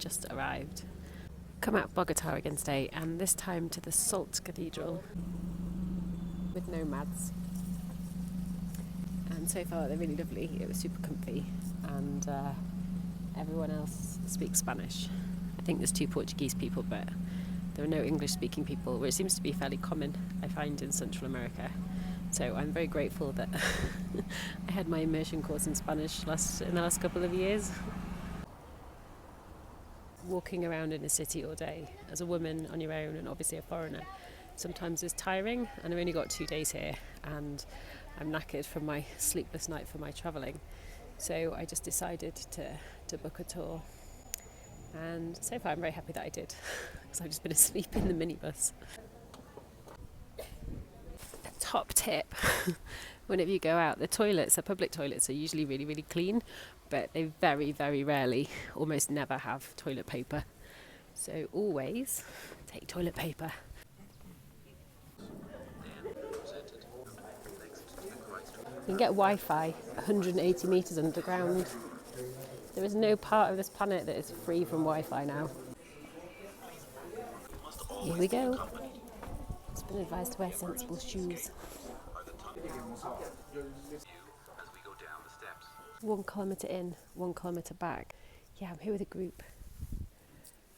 just arrived. Come out of Bogotá again today, and this time to the Salt Cathedral with nomads. And so far they're really lovely. It was super comfy, and everyone else speaks Spanish. I think there's 2 Portuguese people, but there are no English speaking people, which seems to be fairly common, I find, in Central America. So I'm very grateful that I had my immersion course in Spanish in the last couple of years. Walking around in a city all day as a woman on your own, and obviously a foreigner, sometimes is tiring, and I've only got 2 days here and I'm knackered from my sleepless night for my travelling. So I just decided to book a tour, and so far I'm very happy that I did, because I've just been asleep in the minibus. Top tip, whenever you go out, the public toilets are usually really, really clean, but they very, very rarely, almost never have toilet paper. So always take toilet paper. You can get Wi-Fi 180 metres underground. There is no part of this planet that is free from Wi-Fi now. Here we go. It's been advised to wear sensible shoes. 1 kilometre in, 1 kilometre back. Yeah, I'm here with a group,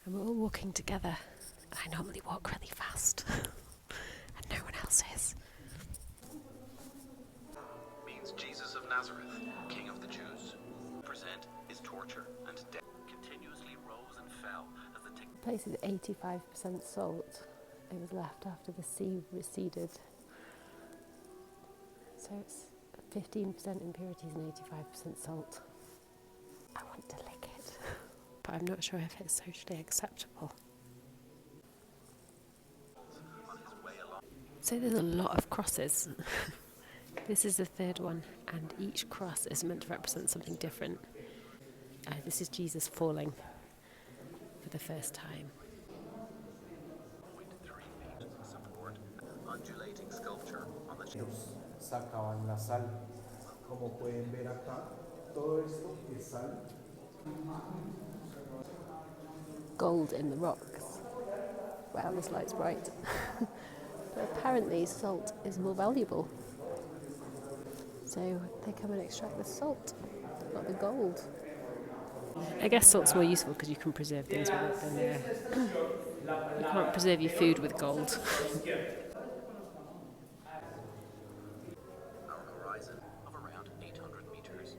and we're all walking together. I normally walk really fast, and no one else is. Means Jesus of Nazareth, King of the Jews. Present is torture and death. Continuously rose and fell as the The place is 85% salt. It was left after the sea receded. So it's 15% impurities and 85% salt. I want to lick it, but I'm not sure if it's socially acceptable. So there's a lot of crosses. This is the 3rd one, and each cross is meant to represent something different. This is Jesus falling for the first time. undulating sculpture on the sacaban la sal. Como pueden ver acá, todo esto es sal. Gold in the rocks. Wow, this light's bright. But apparently salt is more valuable. So they come and extract the salt, not the gold. I guess salt's more useful because you can preserve things with it than you can't preserve your food with gold. of around 800 meters.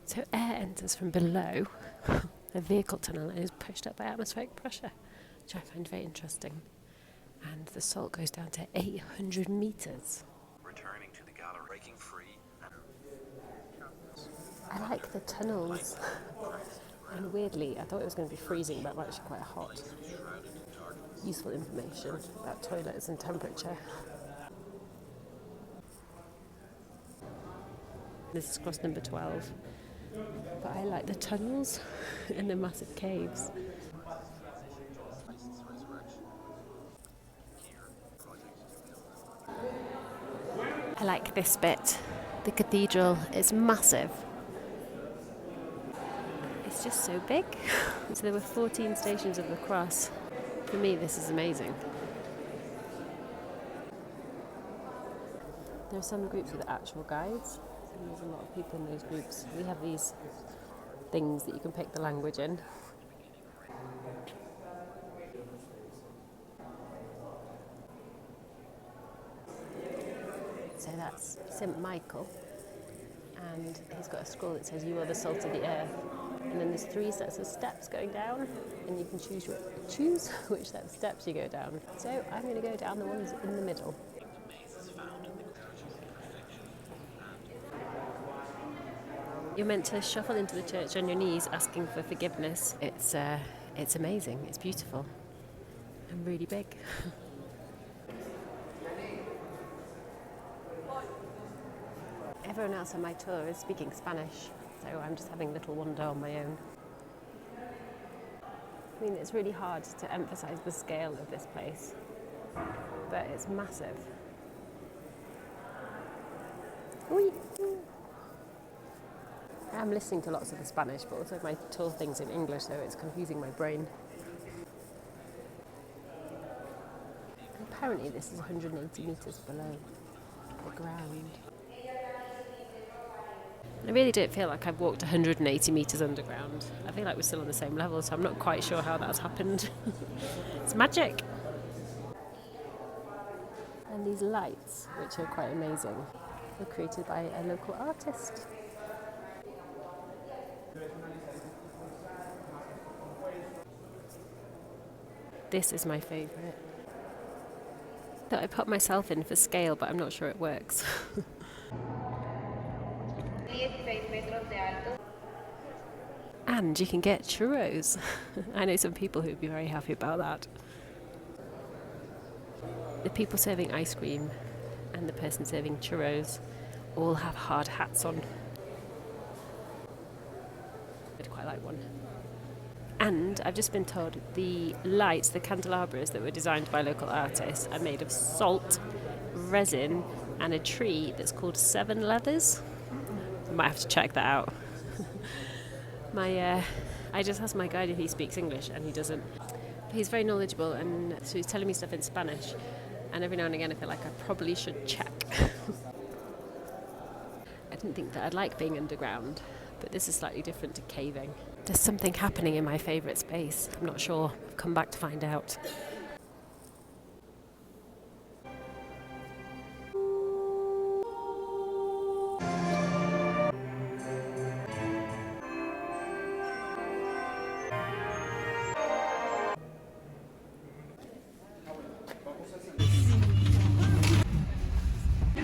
So air enters from below a vehicle tunnel and is pushed up by atmospheric pressure, which I find very interesting. And the salt goes down to 800 meters. Returning to the gallery, breaking free. I like the tunnels. And weirdly, I thought it was going to be freezing, but I'm actually quite hot. Useful information about toilets and temperature. This is cross number 12. But I like the tunnels and the massive caves. I like this bit. The cathedral is massive. It's just so big. So there were 14 stations of the cross. For me, this is amazing. There are some groups with actual guides, and there's a lot of people in those groups. We have these things that you can pick the language in. So that's St. Michael, and he's got a scroll that says, "You are the salt of the earth." And then there's 3 sets of steps going down, and you can choose which set of steps you go down. So I'm going to go down the ones in the middle. You're meant to shuffle into the church on your knees, asking for forgiveness. It's amazing. It's beautiful and really big. Everyone else on my tour is speaking Spanish, so I'm just having a little wander on my own. I mean, it's really hard to emphasise the scale of this place, but it's massive. I'm listening to lots of the Spanish, but also my tour thing's in English, so it's confusing my brain. Apparently this is 180 metres below the ground. I really don't feel like I've walked 180 metres underground. I feel like we're still on the same level, so I'm not quite sure how that's happened. It's magic! And these lights, which are quite amazing, were created by a local artist. This is my favourite. That I put myself in for scale, but I'm not sure it works. And you can get churros. I know some people who would be very happy about that. The people serving ice cream and the person serving churros all have hard hats on. I'd quite like one. And I've just been told the lights, the candelabras that were designed by local artists, are made of salt, resin, and a tree that's called Seven Leathers. I might have to check that out. I just asked my guide if he speaks English, and he doesn't. But he's very knowledgeable, and so he's telling me stuff in Spanish. And every now and again I feel like I probably should check. I didn't think that I'd like being underground, but this is slightly different to caving. There's something happening in my favourite space. I'm not sure. I've come back to find out.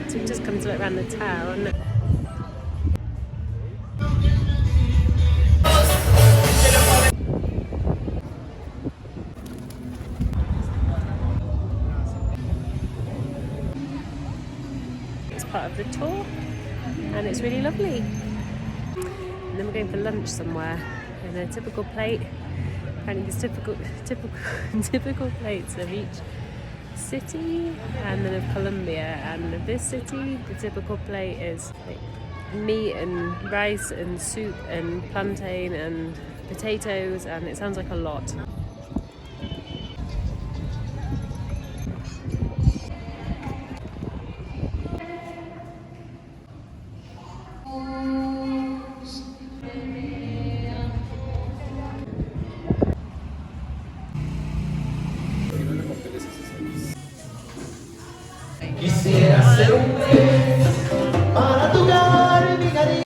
So we just come to look around the town. It's part of the tour, and it's really lovely. And then we're going for lunch somewhere in a typical plate. Apparently there's typical plates of each city and then of Colombia, and of this city the typical plate is like meat and rice and soup and plantain and potatoes, and it sounds like a lot.